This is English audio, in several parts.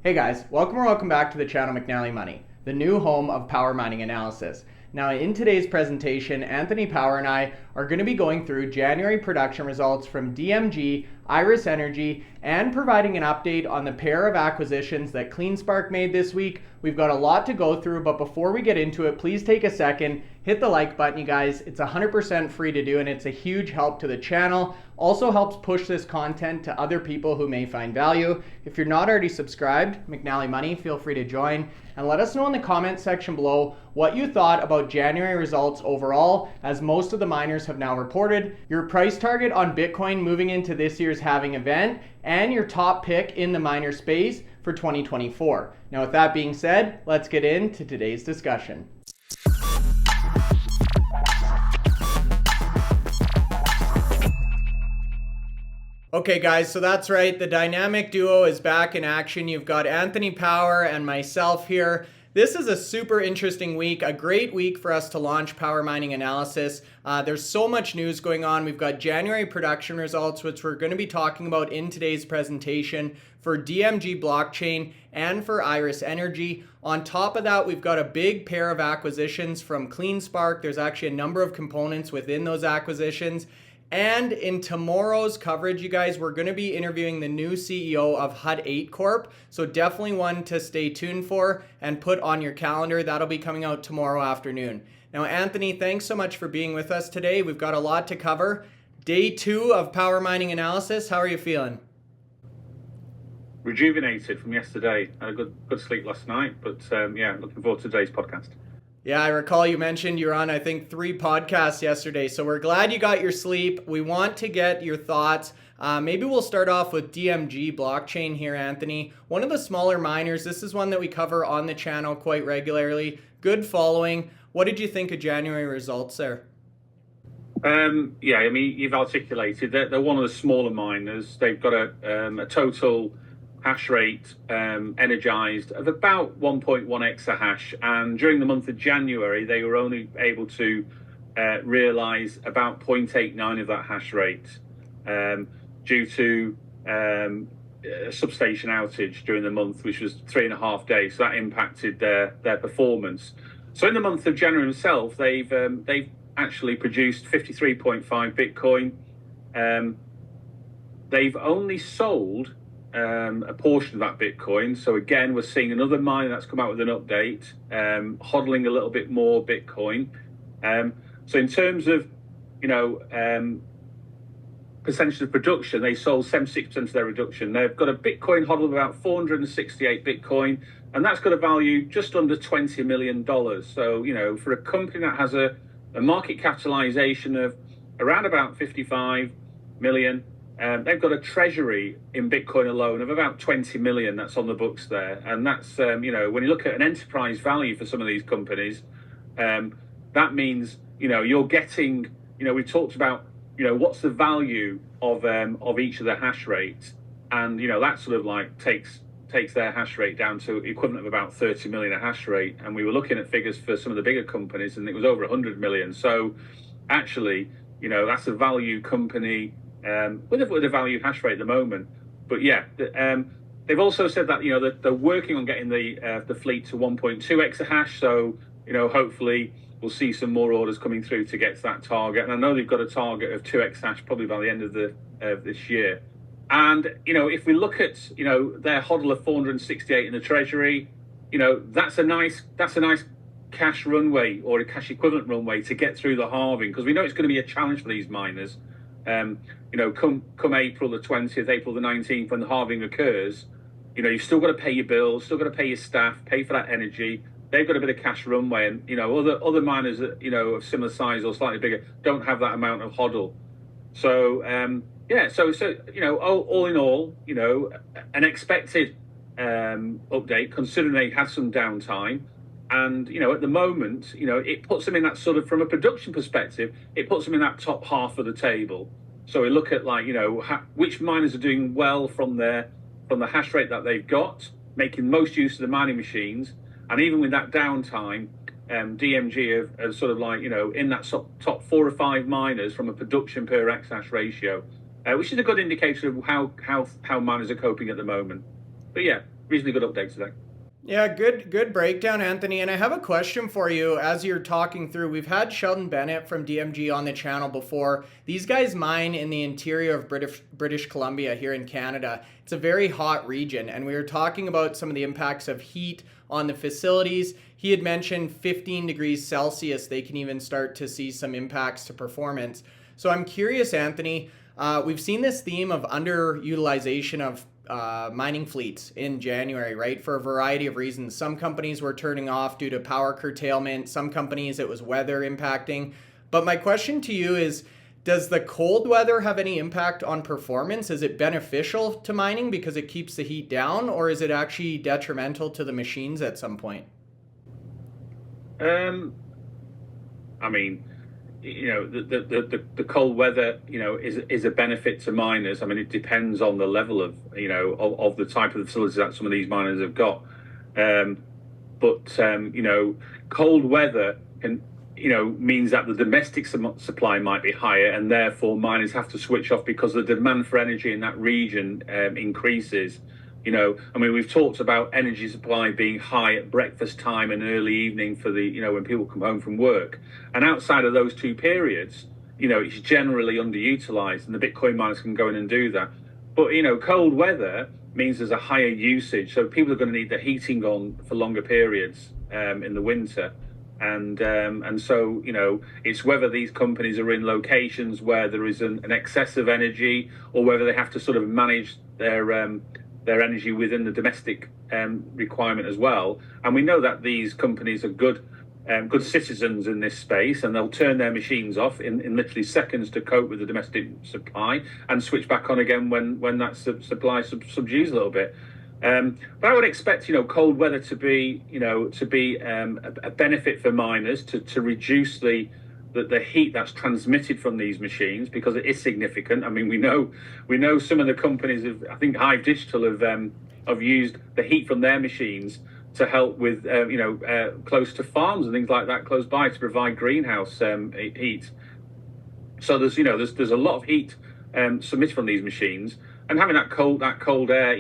Hey guys, welcome or welcome back to the channel McNallie Money, the new home of power mining analysis. Now in today's presentation, Anthony Power and I are going to be going through January production results from DMG, IREN Energy, and providing an update on the pair of acquisitions that CleanSpark made this week. We've got a lot to go through, but before we get into it, please take a second, hit the like button, you guys. It's 100% free to do, and it's a huge help to the channel. Also helps push this content to other people who may find value. If you're not already subscribed, McNallie Money, feel free to join. And let us know in the comment section below what you thought about January results overall, as most of the miners have now reported, your price target on Bitcoin moving into this year's halving event, and your top pick in the miner space for 2024. Now with that being said, let's get into today's discussion. Okay guys, so that's right, the dynamic duo is back in action. You've got Anthony Power and myself here. This is a super interesting week, a great week for us to launch power mining analysis. There's so much news going on. We've got January production results, which we're going to be talking about in today's presentation for DMG blockchain and for IREN Energy. On top of that, we've got a big pair of acquisitions from CleanSpark. There's actually a number of components within those acquisitions. And in tomorrow's coverage, you guys, we're going to be interviewing the new CEO of HUD 8 Corp. So definitely one to stay tuned for and put on your calendar. That'll be coming out tomorrow afternoon. Now, Anthony, thanks so much for being with us today. We've got a lot to cover. Day 2 of power mining analysis. How are you feeling? Rejuvenated from yesterday. I had a good sleep last night, but yeah, looking forward to today's podcast. Yeah, I recall you mentioned you were on, I think, 3 podcasts yesterday. So we're glad you got your sleep. We want to get your thoughts. Maybe we'll start off with DMG blockchain here, Anthony. One of the smaller miners. This is one that we cover on the channel quite regularly. Good following. What did you think of January results there? Yeah, I mean, you've articulated that they're one of the smaller miners. They've got a total hash rate energized of about 1.1 exahash, and during the month of January they were only able to realize about 0.89 of that hash rate due to a substation outage during the month, which was 3.5 days. So that impacted their performance. So in the month of January itself, they've actually produced 53.5 Bitcoin. They've only sold a portion of that Bitcoin. So again, we're seeing another miner that's come out with an update, hodling a little bit more Bitcoin. So in terms of, percentage of production, they sold 76% of their reduction. They've got a Bitcoin hodl of about 468 Bitcoin, and that's got a value just under $20 million. So, for a company that has a market capitalization of around about 55 million, they've got a treasury in Bitcoin alone of about 20 million that's on the books there. And that's, when you look at an enterprise value for some of these companies, that means, you're getting, we've talked about, what's the value of each of the hash rates. And, that sort of like takes their hash rate down to equivalent of about 30 million a hash rate. And we were looking at figures for some of the bigger companies, and it was over 100 million. So actually, that's a value company with a value hash rate at the moment. But yeah, they've also said that they're working on getting the fleet to 1.2 exahash. So hopefully we'll see some more orders coming through to get to that target. And I know they've got a target of 2 exahash probably by the end of this year. And if we look at their hodl of 468 in the treasury, that's a nice cash runway, or a cash equivalent runway, to get through the halving, because we know it's going to be a challenge for these miners. Come April the 20th, April the 19th, when the halving occurs, you've still got to pay your bills, still got to pay your staff, pay for that energy. They've got a bit of cash runway, and other miners that of similar size or slightly bigger don't have that amount of hodl. So all in all, an expected update, considering they had some downtime. And, at the moment, it puts them in that sort of, from a production perspective, it puts them in that top half of the table. So we look at which miners are doing well from the hash rate that they've got, making most use of the mining machines. And even with that downtime, DMG are sort of in that top 4 or 5 miners from a production per exahash ratio, which is a good indicator of how miners are coping at the moment. But yeah, reasonably good update today. Yeah, good breakdown, Anthony. And I have a question for you as you're talking through. We've had Sheldon Bennett from DMG on the channel before. These guys mine in the interior of British Columbia here in Canada. It's a very hot region, and we were talking about some of the impacts of heat on the facilities. He had mentioned 15 degrees Celsius. They can even start to see some impacts to performance. So I'm curious, Anthony, we've seen this theme of underutilization of mining fleets in January, right? For a variety of reasons. Some companies were turning off due to power curtailment. Some companies it was weather impacting. But my question to you is, does the cold weather have any impact on performance? Is it beneficial to mining because it keeps the heat down, or is it actually detrimental to the machines at some point? I mean, the cold weather, is a benefit to miners. I mean, it depends on the level of, of the type of facilities that some of these miners have got. Cold weather can, means that the domestic supply might be higher, and therefore miners have to switch off because the demand for energy in that region increases. We've talked about energy supply being high at breakfast time and early evening for the, when people come home from work. And outside of those two periods, it's generally underutilized, and the Bitcoin miners can go in and do that. But, cold weather means there's a higher usage. So people are going to need the heating on for longer periods in the winter. And so, it's whether these companies are in locations where there is an excess of energy, or whether they have to sort of manage their energy within the domestic requirement as well. And we know that these companies are good citizens in this space, and they'll turn their machines off in literally seconds to cope with the domestic supply and switch back on again when that supply subdues a little bit. But I would expect, cold weather to be a benefit for miners to reduce the heat that's transmitted from these machines, because it is significant. I mean, we know some of the companies I think Hive Digital have used the heat from their machines to help with close to farms and things like that close by to provide greenhouse heat. So there's a lot of heat submitted from these machines, and having that cold air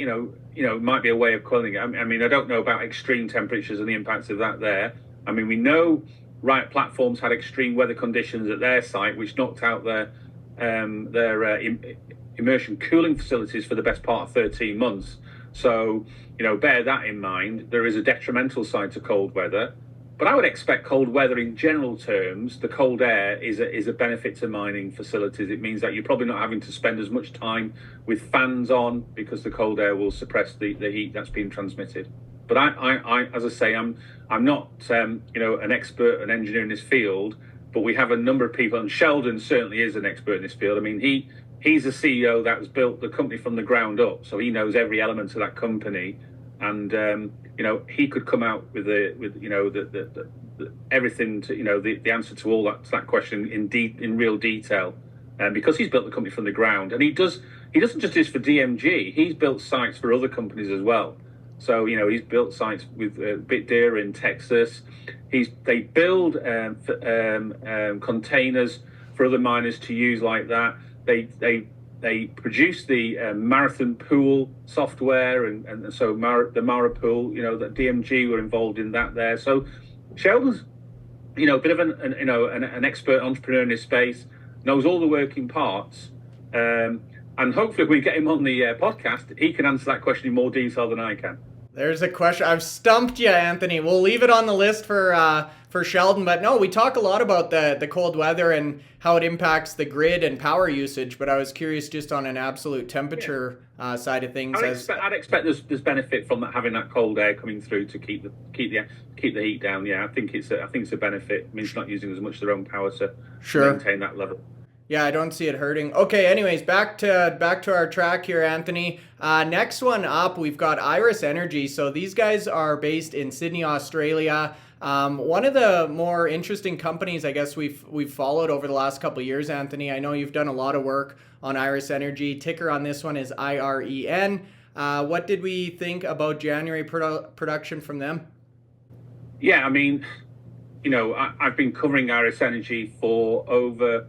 might be a way of cooling it. I mean, I don't know about extreme temperatures and the impacts of that there. I mean, we know Riot Platforms had extreme weather conditions at their site, which knocked out their immersion cooling facilities for the best part of 13 months. So, bear that in mind. There is a detrimental side to cold weather, but I would expect cold weather in general terms. The cold air is a benefit to mining facilities. It means that you're probably not having to spend as much time with fans on, because the cold air will suppress the heat that's being transmitted. But I as I say, I'm not an expert, an engineer in this field, but we have a number of people, and Sheldon certainly is an expert in this field. I mean, he's a CEO that has built the company from the ground up, so he knows every element of that company, and he could come out with everything to the answer to all that question in real detail, because he's built the company from the ground, and he doesn't just do this for DMG. He's built sites for other companies as well. So, he's built sites with Bitdeer in Texas. They build containers for other miners to use like that. They produce the Marathon Pool software, and so the Mara Pool, that DMG were involved in that there. So Sheldon's, a bit of an expert entrepreneur in this space, knows all the working parts. And hopefully if we get him on the podcast, he can answer that question in more detail than I can. There's a question. I've stumped you, Anthony. We'll leave it on the list for Sheldon. But no, we talk a lot about the cold weather and how it impacts the grid and power usage. But I was curious just on an absolute temperature side of things. I'd expect there's benefit from having that cold air coming through to keep the heat down. Yeah, I think it's a benefit. It means not using as much of their own power to maintain that level. Yeah, I don't see it hurting. Okay, anyways, back to our track here, Anthony. Next one up, we've got IREN Energy. So these guys are based in Sydney, Australia. One of the more interesting companies, I guess, we've followed over the last couple of years, Anthony. I know you've done a lot of work on IREN Energy. Ticker on this one is IREN. What did we think about January production from them? Yeah, I mean, I've been covering IREN Energy for over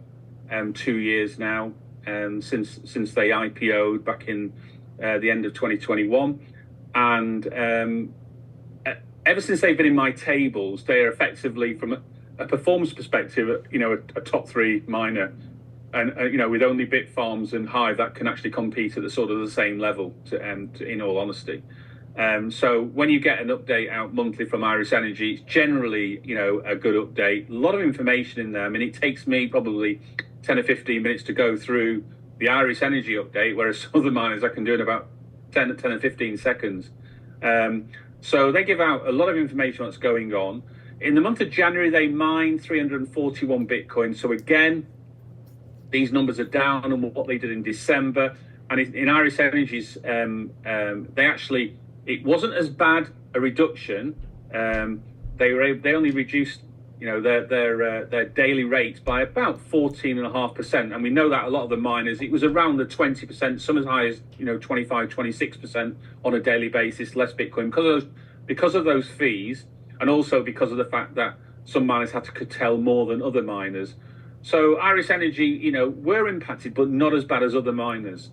2 years now, since they IPO'd back in the end of 2021. and ever since they've been in my tables, they are effectively, from a performance perspective, a top 3 miner, and with only Bitfarms and Hive that can actually compete at the sort of the same level. In all honesty. So when you get an update out monthly from Iris Energy, it's generally, a good update. A lot of information in there. I mean, it takes me probably 10 or 15 minutes to go through the Iris Energy update, whereas some other miners I can do in about 10 or 15 seconds. So they give out a lot of information on what's going on. In the month of January, they mined 341 Bitcoin. So again, these numbers are down on what they did in December. And in Iris Energy's, they actually, it wasn't as bad a reduction. They only reduced, their daily rate by about 14.5%. And we know that a lot of the miners, it was around the 20%, some as high as 25, 26% on a daily basis, less Bitcoin because of those fees, and also because of the fact that some miners had to curtail more than other miners. So Iris Energy, were impacted, but not as bad as other miners.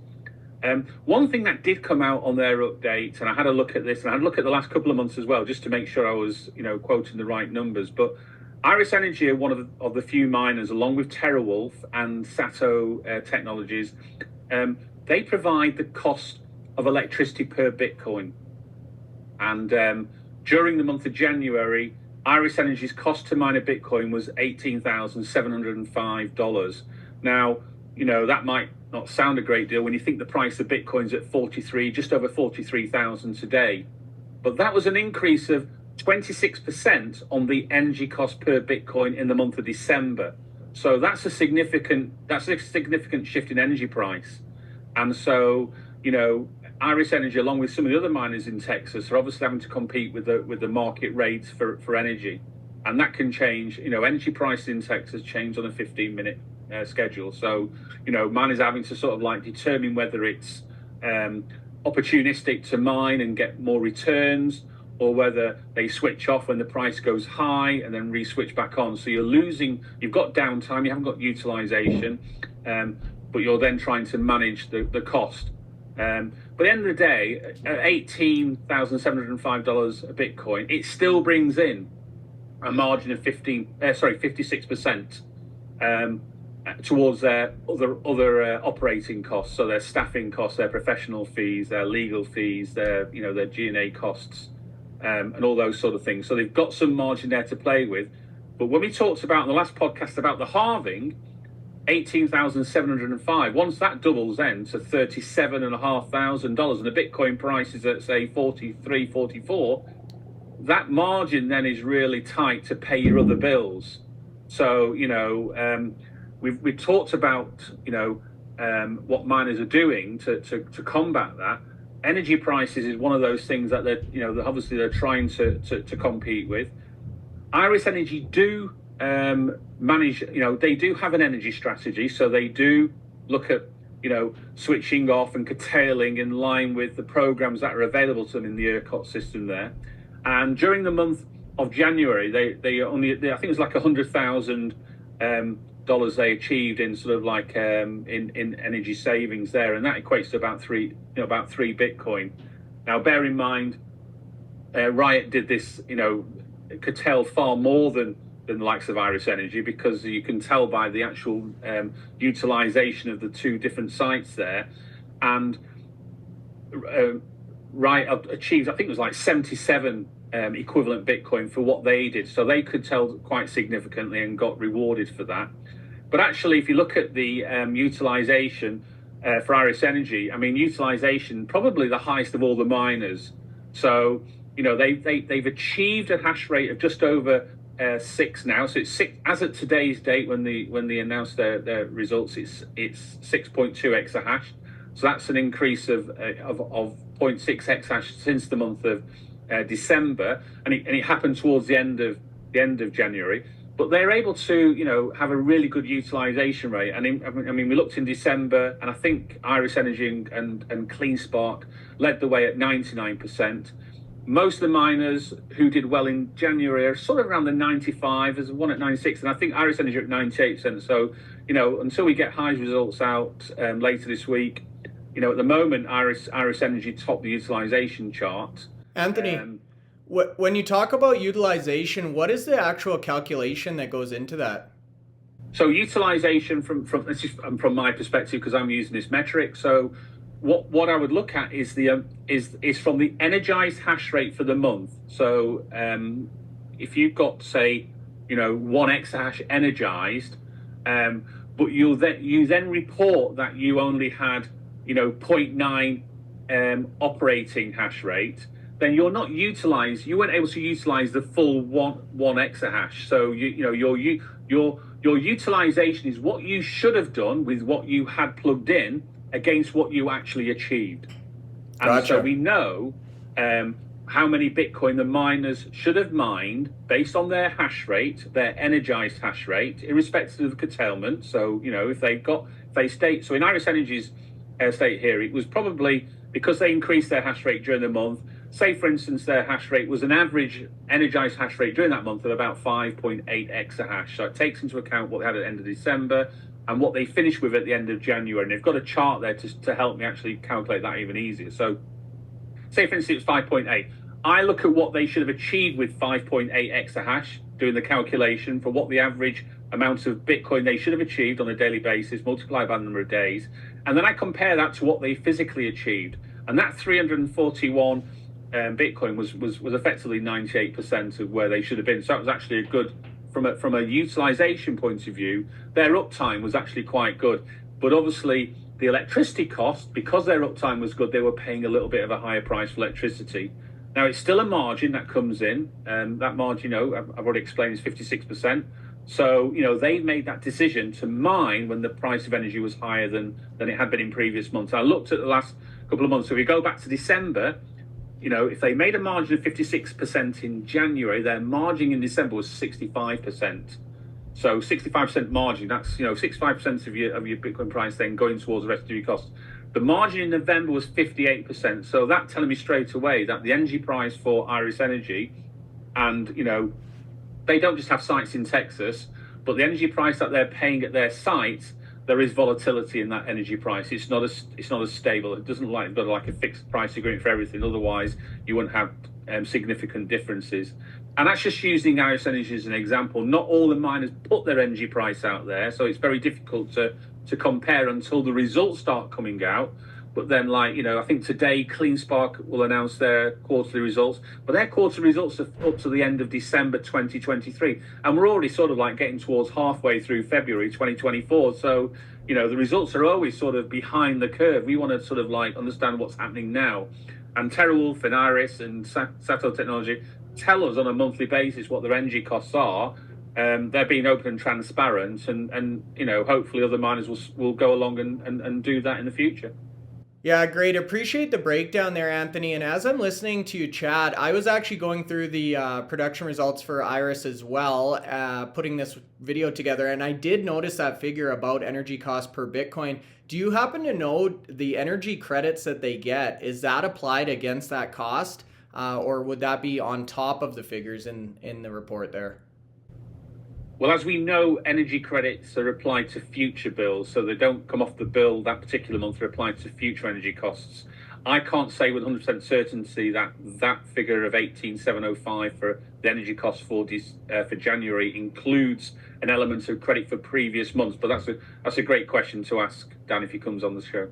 One thing that did come out on their update, and I had a look at this, and I had a look at the last couple of months as well, just to make sure I was, quoting the right numbers. But Iris Energy are one of the few miners, along with TeraWulf and SATO technologies. They provide the cost of electricity per Bitcoin. And during the month of January, Iris Energy's cost to mine a Bitcoin was $18,705. Now, that might not sound a great deal when you think the price of Bitcoin's at just over 43,000 today. But that was an increase of 26% on the energy cost per Bitcoin in the month of December. So that's a significant shift in energy price. And so, Iris Energy, along with some of the other miners in Texas, are obviously having to compete with the market rates for energy. And that can change. Energy prices in Texas change on a 15-minute schedule. So, miners are having to sort of like determine whether it's opportunistic to mine and get more returns, or whether they switch off when the price goes high and then re-switch back on. So you've got downtime, you haven't got utilization, but you're then trying to manage the cost. But at the end of the day, at $18,705 a Bitcoin, it still brings in a margin of 56% towards their other operating costs. So their staffing costs, their professional fees, their legal fees, their G&A costs, and all those sort of things. So they've got some margin there to play with. But when we talked about in the last podcast about the halving, 18,705, once that doubles then to $37,500 and the Bitcoin price is at, say, 43, 44, that margin then is really tight to pay your other bills. So, we've talked about, what miners are doing to combat that. Energy prices is one of those things that they're trying to compete with. Iris Energy do manage, they do have an energy strategy, so they do look at, switching off and curtailing in line with the programs that are available to them in the ERCOT system there. And during the month of January, they I think it was like $100,000 they achieved in sort of like in energy savings there, and that equates to about three Bitcoin. Now, bear in mind, Riot did this, curtail far more than the likes of Iris Energy, because you can tell by the actual utilization of the two different sites there. And Riot achieved, I think it was like 77 equivalent Bitcoin for what they did. So they could tell quite significantly and got rewarded for that. But actually, if you look at the utilization for Iris Energy, I mean, utilization probably the highest of all the miners. So, they've achieved a hash rate of just over 6 now. So it's 6 as of today's date when they announced their results. It's 6.2 exahash. So that's an increase of 0.6 exahash since the month of December, and it happened towards the end of January. But they're able to, have a really good utilization rate. And we looked in December, and I think Iris Energy and CleanSpark led the way at 99%. Most of the miners who did well in January are sort of around the 95. There's one at 96, and I think Iris Energy at 98%. So, until we get Hive's results out later this week, at the moment, Iris Energy topped the utilization chart. Anthony, when you talk about utilization, what is the actual calculation that goes into that? So utilization this is from my perspective, because I'm using this metric. So what I would look at is is from the energized hash rate for the month. So if you've got, say, 1 exahash energized, but you then report that you only had zero point 0.9 operating hash rate, then you weren't able to utilize the full one exahash. So your utilization is what you should have done with what you had plugged in against what you actually achieved. And Gotcha. So we know how many Bitcoin the miners should have mined based on their hash rate, their energized hash rate, irrespective of curtailment. So, if they state, so in Iris Energy's state here, it was probably because they increased their hash rate during the month. Say, for instance, their hash rate was an average energized hash rate during that month of about 5.8 exahash. So it takes into account what they had at the end of December and what they finished with at the end of January. And they've got a chart there to help me actually calculate that even easier. So say, for instance, it's 5.8. I look at what they should have achieved with 5.8 exahash, doing the calculation for what the average amount of Bitcoin they should have achieved on a daily basis, multiplied by the number of days. And then I compare that to what they physically achieved. And that 341 Bitcoin was effectively 98% of where they should have been. So that was actually a good, from a utilization point of view, their uptime was actually quite good. But obviously the electricity cost, because their uptime was good, they were paying a little bit of a higher price for electricity. Now it's still a margin that comes in, that margin, I've already explained, is 56%. So, they made that decision to mine when the price of energy was higher than it had been in previous months. I looked at the last couple of months. So if we go back to December, if they made a margin of 56% in January, their margin in December was 65%. So 65% margin, that's, 65% of your Bitcoin price then going towards the rest of your costs. The margin in November was 58%. So that telling me straight away that the energy price for Iris Energy, and, they don't just have sites in Texas, but the energy price that they're paying at their sites, there is volatility in that energy price. It's not as stable. It doesn't like got like a fixed price agreement for everything. Otherwise, you wouldn't have significant differences. And that's just using Iris Energy as an example. Not all the miners put their energy price out there, so it's very difficult to compare until the results start coming out. But then, I think today CleanSpark will announce their quarterly results, but their quarterly results are up to the end of December 2023, and we're already sort of getting towards halfway through February 2024. So, the results are always sort of behind the curve. We want to sort of understand what's happening now, and TeraWulf and Iris and SATO Technology tell us on a monthly basis what their energy costs are. They're being open and transparent, and hopefully other miners will go along and do that in the future. Yeah, great. Appreciate the breakdown there, Anthony. And as I'm listening to you chat, I was actually going through the production results for Iris as well, putting this video together. And I did notice that figure about energy cost per Bitcoin. Do you happen to know the energy credits that they get? Is that applied against that cost? Or would that be on top of the figures in the report there? Well, as we know, energy credits are applied to future bills, so they don't come off the bill that particular month. They're applied to future energy costs. I can't say with 100% certainty that figure of 18,705 for the energy cost for January includes an element of credit for previous months, but that's a great question to ask Dan if he comes on the show.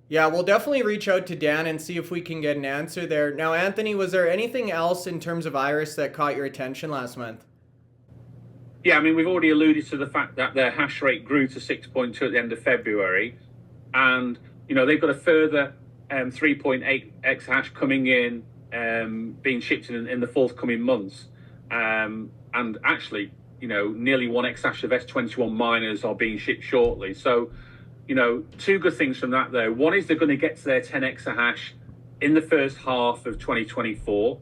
Yeah, we'll definitely reach out to Dan and see if we can get an answer there. Now, Anthony, was there anything else in terms of Iris that caught your attention last month? Yeah, I mean, we've already alluded to the fact that their hash rate grew to 6.2 at the end of February. And, they've got a further 3.8 exahash coming in, being shipped in the forthcoming months. And actually, nearly 1 exahash of S21 miners are being shipped shortly. So, two good things from that there. One is they're going to get to their 10 exahash in the first half of 2024.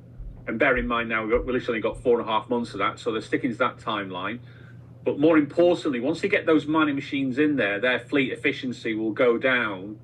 And bear in mind now, we've literally got 4.5 months of that, so they're sticking to that timeline. But more importantly, once they get those mining machines in there, their fleet efficiency will go down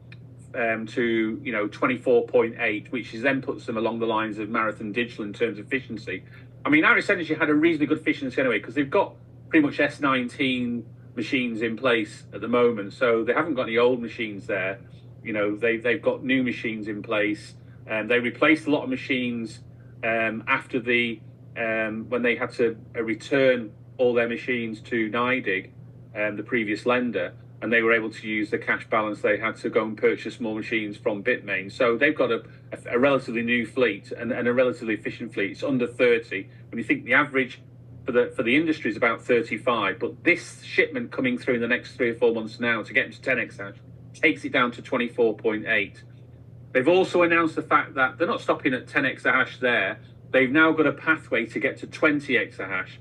to 24.8, which then puts them along the lines of Marathon Digital in terms of efficiency. I mean, Iris Energy had a reasonably good efficiency anyway, because they've got pretty much S19 machines in place at the moment, so they haven't got any old machines there. they've got new machines in place. They replaced a lot of machines after when they had to return all their machines to NYDIG, the previous lender, and they were able to use the cash balance they had to go and purchase more machines from Bitmain. So they've got a relatively new fleet and a relatively efficient fleet. It's under 30. When you think the average for the industry is about 35, but this shipment coming through in the next 3 or 4 months now to get into 10 exahash takes it down to 24.8. They've also announced the fact that they're not stopping at 10 exahash there. They've now got a pathway to get to 20 exahash,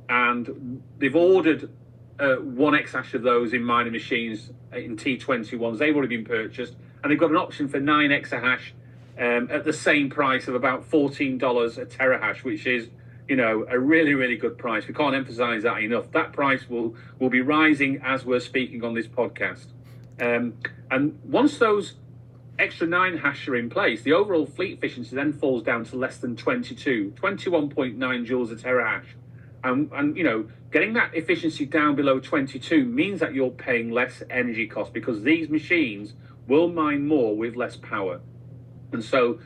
and they've ordered 1 exahash of those in mining machines in T21s. They've already been purchased, and they've got an option for 9 exahash at the same price of about $14 a terahash, which is a really, really good price. We can't emphasize that enough. That price will be rising as we're speaking on this podcast. And once those extra 9 hash are in place, the overall fleet efficiency then falls down to less than 21.9 joules a terahash. And getting that efficiency down below 22 means that you're paying less energy costs, because these machines will mine more with less power. And so,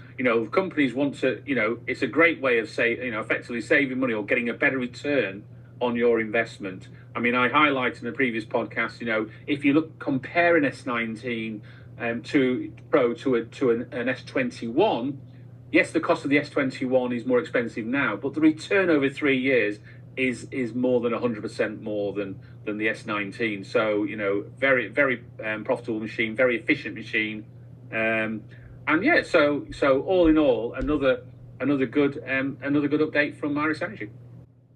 companies want to, it's a great way of effectively saving money or getting a better return on your investment. I mean, I highlighted in a previous podcast, if you compare an S19 to Pro to an S21, yes, the cost of the S21 is more expensive now, but the return over 3 years is more than 100% more than the S19. So, very, very profitable machine, very efficient machine. And yeah, so all in all, another good update from Iris Energy.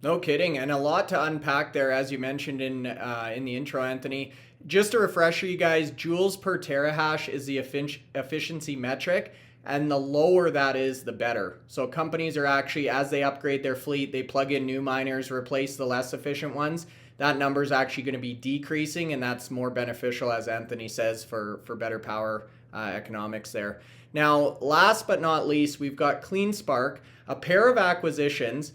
No kidding, and a lot to unpack there, as you mentioned in the intro, Anthony. Just a refresher, you guys, joules per terahash is the efficiency metric, and the lower that is, the better. So companies are actually, as they upgrade their fleet, they plug in new miners, replace the less efficient ones. That number is actually going to be decreasing, and that's more beneficial, as Anthony says, for better power economics there. Now, last but not least, we've got CleanSpark, a pair of acquisitions.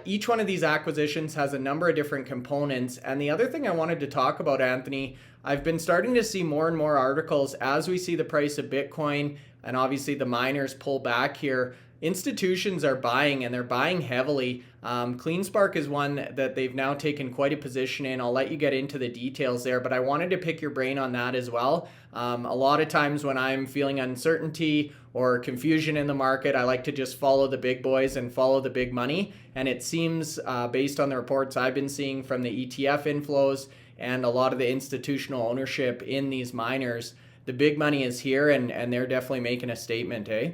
Each one of these acquisitions has a number of different components. And the other thing I wanted to talk about, Anthony, I've been starting to see more and more articles as we see the price of Bitcoin and obviously the miners pull back here. Institutions are buying, and they're buying heavily. CleanSpark is one that they've now taken quite a position in. I'll let you get into the details there, but I wanted to pick your brain on that as well. A lot of times when I'm feeling uncertainty or confusion in the market, I like to just follow the big boys and follow the big money. And it seems, based on the reports I've been seeing from the ETF inflows and a lot of the institutional ownership in these miners, the big money is here, and they're definitely making a statement, eh?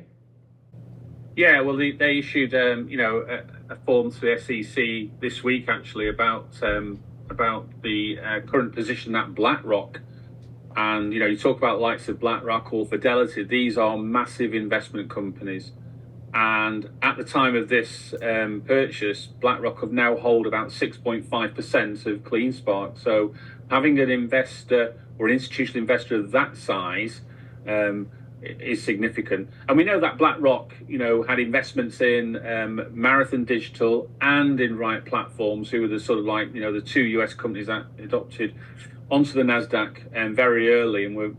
Yeah, well, they issued a form to the SEC this week actually about the current position at BlackRock, and you talk about the likes of BlackRock or Fidelity. These are massive investment companies, and at the time of this purchase, BlackRock have now hold about 6.5% of CleanSpark. So having an investor or an institutional investor of that size is significant. And we know that BlackRock, had investments in Marathon Digital and in Riot Platforms, who were the sort of the 2 US companies that adopted onto the NASDAQ very early, and we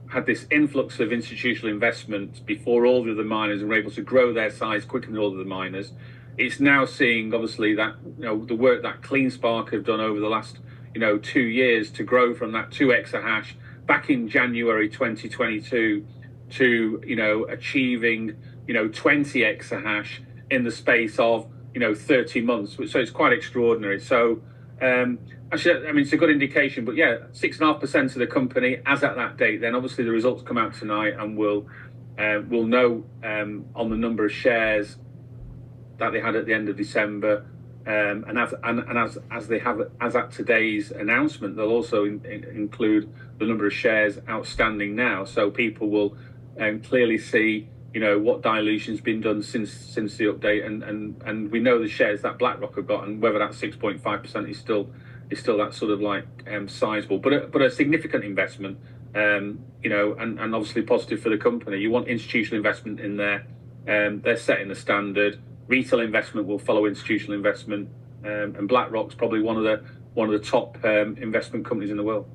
had this influx of institutional investment before all the other miners, and were able to grow their size quicker than all of the miners. It's now seeing, obviously, that the work that CleanSpark have done over the last 2 years to grow from that 2 exahash back in January 2022 to achieving 20 exahash in the space of 30 months. So it's quite extraordinary. So actually, I mean, it's a good indication. But yeah, 6.5% of the company as at that date. Then obviously the results come out tonight, and we'll know on the number of shares that they had at the end of December. And as they have, as at today's announcement, they'll also include the number of shares outstanding now, so people will clearly see what dilution's been done since the update, and we know the shares that BlackRock have got, and whether that 6.5% is still that sort of like sizable, but a significant investment, and obviously positive for the company. You want institutional investment in there. They're setting the standard. Retail investment will follow institutional investment, and BlackRock's probably one of the top investment companies in the world.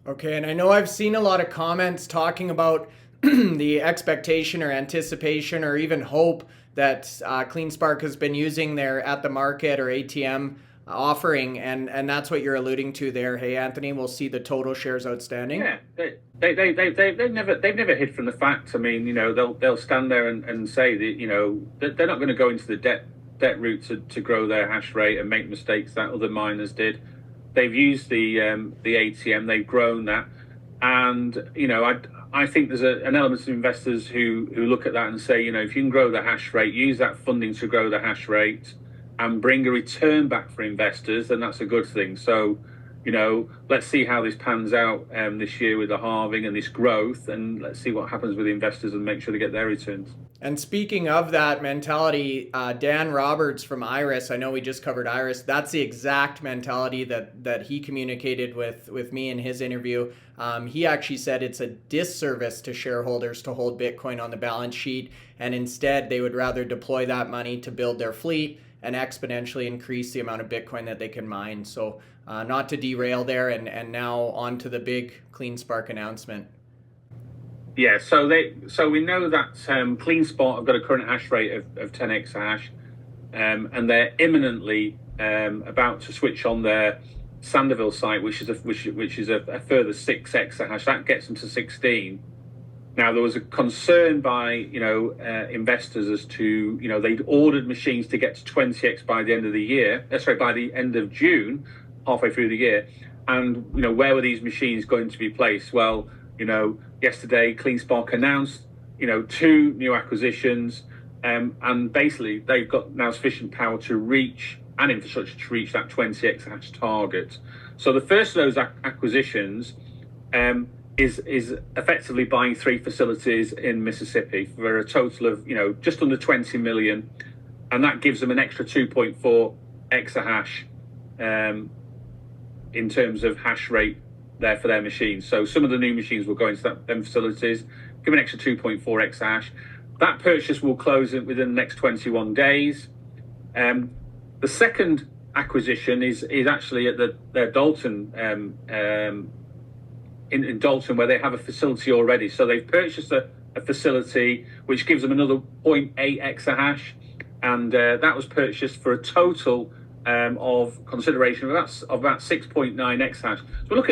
Okay, and I know I've seen a lot of comments talking about the expectation or anticipation or even hope that CleanSpark has been using their at the market or ATM offering, and that's what you're alluding to there. Hey, Anthony, we'll see the total shares outstanding. Yeah, they've never hid from the fact. I mean, they'll stand there and say that they're not going to go into the debt route to grow their hash rate and make mistakes that other miners did. They've used the ATM, they've grown that, and I think there's an element of investors who look at that and say, if you can grow the hash rate, use that funding to grow the hash rate, and bring a return back for investors, then that's a good thing. So, let's see how this pans out this year with the halving and this growth, and let's see what happens with the investors and make sure they get their returns. And speaking of that mentality, Dan Roberts from Iris, I know we just covered Iris, that's the exact mentality that he communicated with me in his interview. He actually said it's a disservice to shareholders to hold Bitcoin on the balance sheet, and instead they would rather deploy that money to build their fleet and exponentially increase the amount of Bitcoin that they can mine. So not to derail there, and now on to the big CleanSpark announcement. Yeah, so we know that CleanSpark have got a current hash rate of 10 exahash, and they're imminently about to switch on their Sandouville site, which is a further 6 exahash. That gets them to 16. Now, there was a concern by investors as to they'd ordered machines to get to 20x by the end of the year. By the end of June, halfway through the year, and where were these machines going to be placed? Well, yesterday CleanSpark announced 2 new acquisitions, and basically they've got now sufficient power to reach and infrastructure to reach that 20 exahash target. So the first of those acquisitions is effectively buying 3 facilities in Mississippi for a total of just under 20 million, and that gives them an extra 2.4 exahash in terms of hash rate there for their machines. So some of the new machines will go into them facilities, give an extra 2.4 exahash. That purchase will close within the next 21 days. The second acquisition is actually at their Dalton in Dalton, where they have a facility already. So they've purchased a facility which gives them another 0.8 exahash, and that was purchased for a total of consideration of about 6.9 exahash. So looked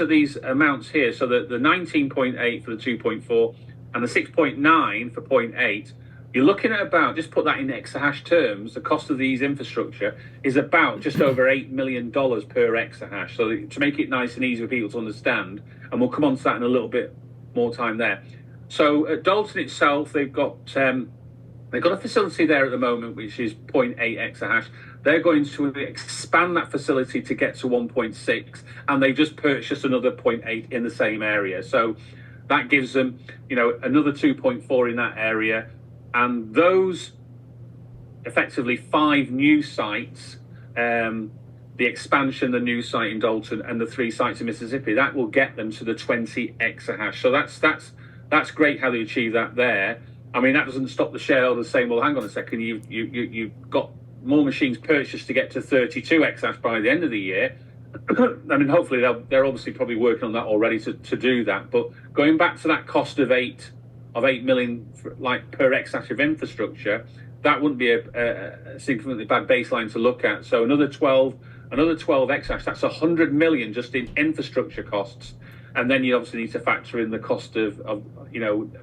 at these amounts here. So the 19.8 for the 2.4 and the 6.9 for 0.8. You're looking at about, just put that in exahash terms, the cost of these infrastructure is about just over $8 million per exahash. So to make it nice and easy for people to understand, and we'll come on to that in a little bit more time there. So at Dalton itself, they've got a facility there at the moment, which is 0.8 exahash. They're going to expand that facility to get to 1.6, and they just purchased another 0.8 in the same area. So that gives them, another 2.4 in that area. And those effectively 5 new sites, the expansion, the new site in Dalton, and the 3 sites in Mississippi, that will get them to the 20 exahash. So that's great how they achieve that there. I mean, that doesn't stop the shareholders saying, well, hang on a second, you've got more machines purchased to get to 32 exahash by the end of the year. I mean, hopefully they're obviously probably working on that already to do that. But going back to that cost of 8 million per exahash of infrastructure, that wouldn't be a significantly bad baseline to look at. So another 12 exahash, that's 100 million just in infrastructure costs. And then you obviously need to factor in the cost of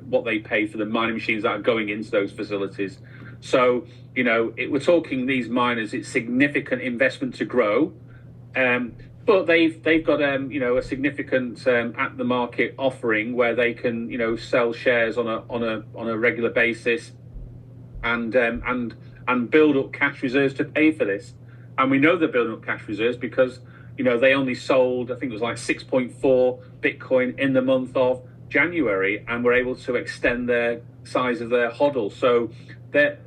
what they pay for the mining machines that are going into those facilities. So we're talking these miners, it's significant investment to grow, but they've got a significant at the market offering where they can sell shares on a regular basis and build up cash reserves to pay for this. And we know they're building up cash reserves because they only sold, I think it was like 6.4 Bitcoin in the month of January, and were able to extend their size of their hodl. So they're,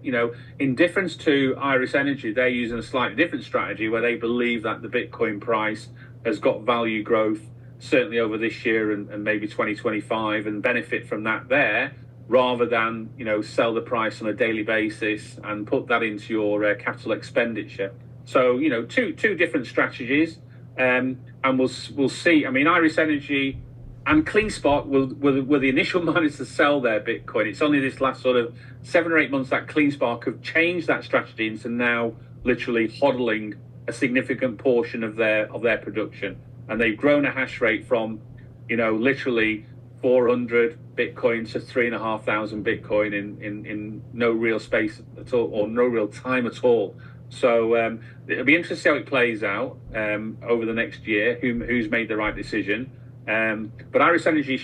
in difference to Iris Energy, they're using a slightly different strategy where they believe that the Bitcoin price has got value growth certainly over this year and maybe 2025, and benefit from that there, rather than sell the price on a daily basis and put that into your capital expenditure. So two different strategies. and we'll see. I mean, Iris Energy and CleanSpark were the initial miners to sell their Bitcoin. It's only this last sort of 7 or 8 months that CleanSpark have changed that strategy into now literally hodling a significant portion of their production, and they've grown a hash rate from, literally 400 Bitcoin to 3,500 Bitcoin in no real space at all, or no real time at all. So it'll be interesting to see how it plays out over the next year, who's made the right decision. But Iris Energy,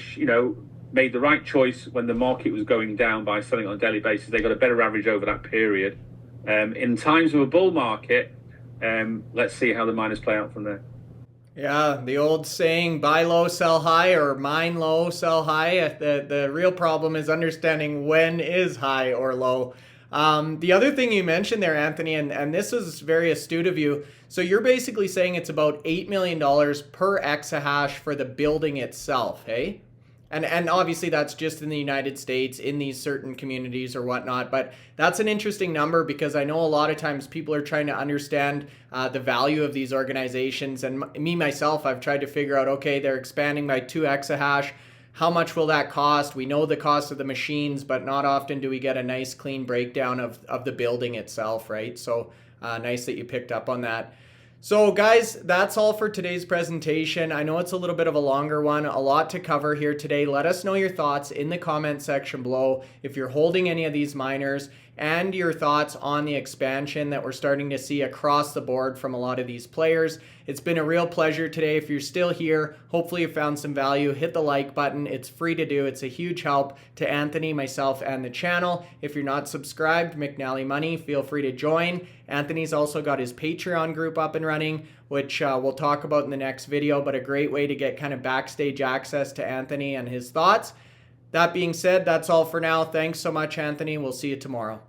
made the right choice when the market was going down by selling on a daily basis. They got a better average over that period. In times of a bull market, let's see how the miners play out from there. Yeah, the old saying, buy low, sell high, or mine low, sell high. The real problem is understanding when is high or low. The other thing you mentioned there, Anthony, and this is very astute of you. So you're basically saying it's about $8 million per exahash for the building itself, hey? And obviously that's just in the United States, in these certain communities or whatnot. But that's an interesting number, because I know a lot of times people are trying to understand the value of these organizations. And me, myself, I've tried to figure out, okay, they're expanding by 2 exahash. How much will that cost? We know the cost of the machines, but not often do we get a nice clean breakdown of the building itself, right? So nice that you picked up on that. So guys, that's all for today's presentation. I know it's a little bit of a longer one, a lot to cover here today. Let us know your thoughts in the comment section below if you're holding any of these miners, and your thoughts on the expansion that we're starting to see across the board from a lot of these players. It's been a real pleasure today. If you're still here, hopefully you found some value. Hit the like button. It's free to do. It's a huge help to Anthony, myself, and the channel. If you're not subscribed, McNallie Money, feel free to join. Anthony's also got his Patreon group up and running, which we'll talk about in the next video, but a great way to get kind of backstage access to Anthony and his thoughts. That being said, that's all for now. Thanks so much, Anthony. We'll see you tomorrow.